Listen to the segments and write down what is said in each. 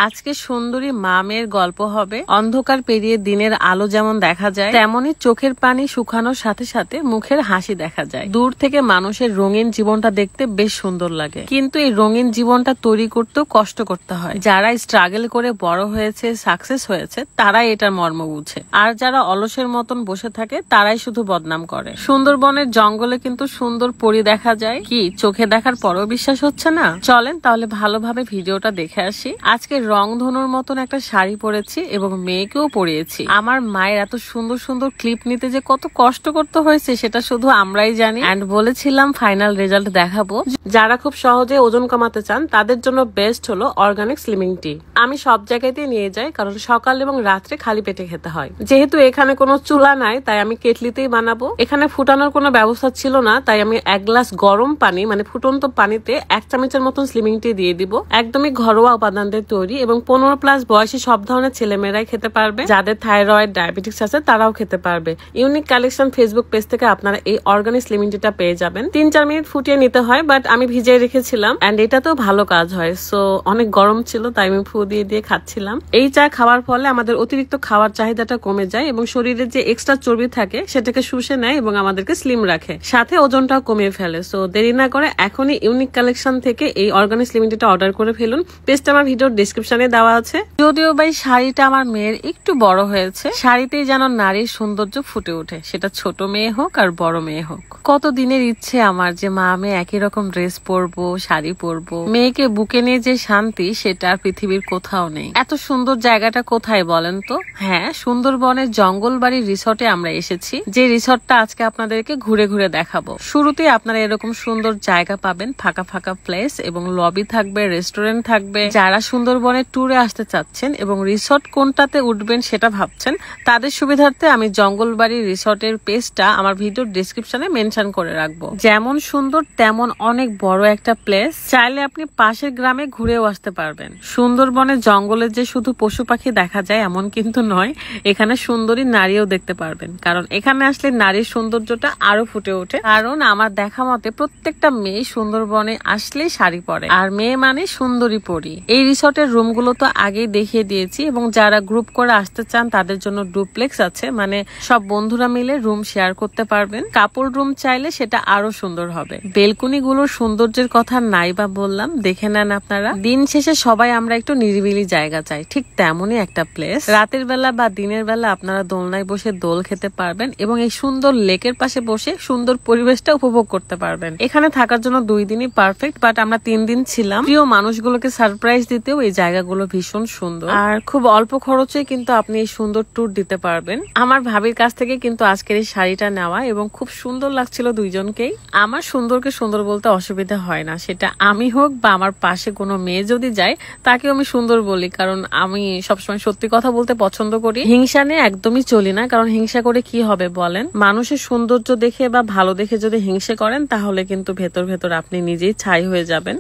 আজকে সুন্দরী মা মেয়ের গল্প হবে। অন্ধকার পেরিয়ে দিনের আলো যেমন দেখা যায়, তেমনি চোখের পানি শুকানোর সাথে সাথে মুখের হাসি দেখা যায়। দূর থেকে মানুষের রঙিন জীবনটা দেখতে বেশ সুন্দর লাগে, কিন্তু এই রঙিন জীবনটা তৈরি করতেও কষ্ট করতে হয়। যারা স্ট্রাগল করে বড় হয়েছে, সাকসেস হয়েছে, তারাই এটার মর্ম বুঝে। আর যারা অলসের মতন বসে থাকে, তারাই শুধু বদনাম করে। সুন্দরবনের জঙ্গলে কিন্তু সুন্দর পরি দেখা যায়। কি চোখে দেখার পরেও বিশ্বাস হচ্ছে না? চলেন তাহলে ভালোভাবে ভিডিওটা দেখে আসি। আজকে রংধনুর মতন একটা শাড়ি পরেছি এবং মেয়েকেও পরিয়েছি। আমার মায়ের এত সুন্দর সুন্দর ক্লিপ নিতে যে কত কষ্ট করতে হয়েছে সেটা শুধু আমরাই জানি। এন্ড বলেছিলাম ফাইনাল রেজাল্ট দেখাবো। যারা খুব সহজে ওজন কমাতে চান তাদের জন্য বেস্ট হলো অর্গানিক স্লিমিং টি। আমি সব জায়গাতেই নিয়ে যাই, কারণ সকাল এবং রাত্রে খালি পেটে খেতে হয়। যেহেতু এখানে কোনো চুলা নাই, তাই আমি কেটলিতেই বানাবো। এখানে ফুটানোর কোনো ব্যবস্থা ছিল না, তাই আমি 1 গ্লাস গরম পানি মানে ফুটন্ত পানিতে 1 চামচের মতন স্লিমিং টি দিয়ে দিব। একদমই ঘরোয়া উপাদানদের তৈরি এবং 15+ বয়সী সব ধরনের ছেলেমেয়েরাই খেতে পারবে। যাদের থাইরয়েড, ডায়াবেটিস আছে তারাও খেতে পারবে। ইউনিক কালেকশন ফেসবুক পেজ থেকে আপনারা এই অর্গানিক স্লিমিং টিটা পেয়ে যাবেন। 3-4 মিনিট ফুটিয়ে নিতে হয়, বাট আমি ভিজিয়ে রেখেছিলাম এন্ড এটাতেও ভালো কাজ হয়। সো অনেক গরম ছিল, তাই আমি ফু দিয়ে দিয়ে খাচ্ছিলাম। এই চা খাওয়ার ফলে আমাদের অতিরিক্ত খাওয়ার চাহিদাটা কমে যায় এবং শরীরে যে এক্সট্রা চর্বি থাকে সেটাকে শুষে নেয় এবং আমাদেরকে স্লিম রাখে, সাথে ওজনটাও কমিয়ে ফেলে। সো দেরি না করে এখনই ইউনিক কালেকশন থেকে এই অর্গানিক স্লিমিং টিটা অর্ডার করে ফেলুন। পেজটা আমার ভিডিওর ডেসক্রিপশনে দেওয়া আছে। যদিও ভাই শাড়িটা আমার মেয়ের একটু বড় হয়েছে, শাড়িতেই যেন নারীর সৌন্দর্য ফুটে ওঠে, সেটা ছোট মেয়ে হোক আর বড় মেয়ে হোক। কত দিনের ইচ্ছে আমার যে মা মেয়ে একই রকম ড্রেস পরবো, শাড়ি পরবো। মেয়েকে বুকে নিয়ে যে শান্তি সেটা আর পৃথিবীর কোথাও নেই। এত সুন্দর জায়গাটা কোথায় বলেন তো? হ্যাঁ, সুন্দরবনের জঙ্গলবাড়ির রিসর্টে আমরা এসেছি, যে রিসর্টটা আজকে আপনাদেরকে ঘুরে ঘুরে দেখাবো। শুরুতেই আপনারা এরকম সুন্দর জায়গা পাবেন, ফাঁকা ফাঁকা প্লেস এবং লবি থাকবে, রেস্টুরেন্ট থাকবে। যারা সুন্দরবনের ট্যুরে আসতে চাচ্ছেন এবং রিসর্ট কোনটাতে উঠবেন সেটা ভাবছেন, তাদের সুবিধার্থে আমি জঙ্গলবাড়ি রিসর্টের পেজটা আমার ভিডিওর ডেসক্রিপশনে মেনশন করে রাখবো। যেমন সুন্দর তেমন অনেক বড় একটা প্লেস, চাইলে আপনি পাশের গ্রামে ঘুরেও আসতে পারবেন। সুন্দরবনের জঙ্গলে যে শুধু পশু পাখি দেখা যায় এমন কিন্তু নয়, এখানে সুন্দরী নারীও দেখতে পারবেন, কারণ এখানে আসলে নারীর সৌন্দর্যটা আরো ফুটে ওঠে। কারণ আমার দেখা মতে প্রত্যেকটা মেয়ে সুন্দরবনে আসলেই শাড়ি পরে, আর মেয়ে মানে সুন্দরী পরি। এই রিসর্টের রুমগুলো তো আগেই দেখিয়ে দিয়েছি এবং যারা গ্রুপ করে আসতে চান তাদের জন্য ডুপ্লেক্স আছে, মানে সব বন্ধুরা মিলে রুম শেয়ার করতে পারবেন। কাপল রুম চাইলে সেটা আরো সুন্দর হবে। বেলকুনি গুলোর সৌন্দর্যের কথা নাই বা বললাম, দেখে নেন আপনারা। দিন শেষে সবাই আমরা একটু নিরিবিলি জায়গা চাই, ঠিক তেমনই একটা প্লেস। রাতের বেলা বা দিনের বেলা আপনারা দোলনায় বসে দোল খেতে পারবেন এবং এই সুন্দর লেকের পাশে বসে সুন্দর পরিবেশটা উপভোগ করতে পারবেন। এখানে থাকার জন্য 2 দিনই পারফেক্ট, বাট আমরা 3 দিন ছিলাম। প্রিয় মানুষগুলোকে সারপ্রাইজ দিতেও এই জায়গাগুলো ভীষণ সুন্দর, আর খুব অল্প খরচে কিন্তু আপনি এই সুন্দর ট্যুর দিতে পারবেন। আমার ভাবির কাছ থেকে কিন্তু আজকের এই শাড়িটা নেওয়া এবং খুব সুন্দর লাগছিল দুইজনকেই। আমার সুন্দরকে সুন্দর বলতে অসুবিধা হয় না, সেটা আমি হোক বা আমার পাশে কোনো মেয়ে যদি যায় তাকেও আমি সুন্দর বলি, কারণ আমি সবসময় সত্যি কথা বলতে পছন্দ করি। হিংসা নিয়ে একদমই চলি না, কারণ হিংসা করে কি হবে বলেন? মানুষের সৌন্দর্য দেখে বা ভালো দেখে যদি হিংসা করেন তাহলে কিন্তু ভেতর ভেতর আপনি নিজেই ছাই হয়ে যাবেন।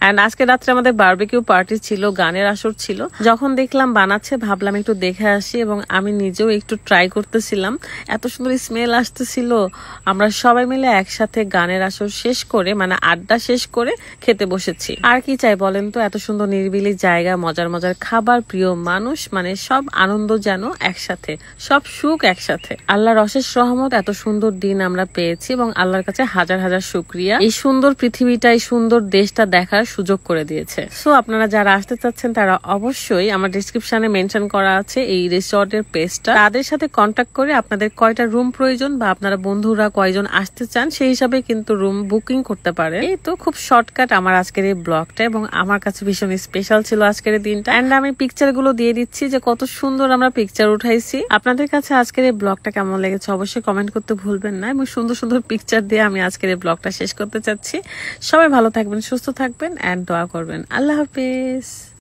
এন্ড আজকে রাত্রে আমাদের বারবিকিউ পার্টি ছিল, গানের আসর ছিল। যখন দেখলাম বানাচ্ছে ভাবলাম একটু দেখে আসি এবং আমি নিজেও একটু ট্রাই করতেছিলাম। এত সুন্দর স্মেল আসতেছিল। আমরা সবাই মিলে একসাথে গানের আসর শেষ করে, মানে আড্ডা শেষ করে খেতে বসেছি। আর কি চাই বলেন তো? এত সুন্দর নিরিবিলি জায়গা, মজার মজার খাবার, প্রিয় মানুষ, মানে সব আনন্দ যেন একসাথে, সব সুখ একসাথে। আল্লাহর অশেষ রহমত, এত সুন্দর দিন আমরা পেয়েছি এবং আল্লাহর কাছে হাজার হাজার শুকরিয়া। এই সুন্দর পৃথিবীটা, এই সুন্দর দেশটা দেখার সুযোগ করে দিয়েছে। সো আপনারা যারা আসতে চাচ্ছেন তারা অবশ্যই আমার ডিসক্রিপশনে মেনশন করা আছে এই রিসর্টের পেজটা, তাদের সাথে কন্ট্যাক্ট করে আপনাদের কয়টা রুম প্রয়োজন বা আপনারা বন্ধুরা কয়জন আসতে চান সেই হিসাবে কিন্তু রুম বুকিং করতে পারে। এই তো খুব শর্টকাট আমার আজকের এই ব্লগটা, এবং আমার কাছে ভীষণ স্পেশাল ছিল আজকের এই দিনটা। এন্ড আমি পিকচার গুলো দিয়ে দিচ্ছি যে কত সুন্দর আমরা পিকচার উঠাইছি। আপনাদের কাছে আজকের এই ব্লগটা কেমন লেগেছে অবশ্যই কমেন্ট করতে ভুলবেন না, এবং সুন্দর সুন্দর পিকচার দিয়ে আমি আজকের এই ব্লগটা শেষ করতে চাচ্ছি। সবাই ভালো থাকবেন, সুস্থ থাকবেন এন্ড দোয়া করবেন। আল্লাহ হাফেজ।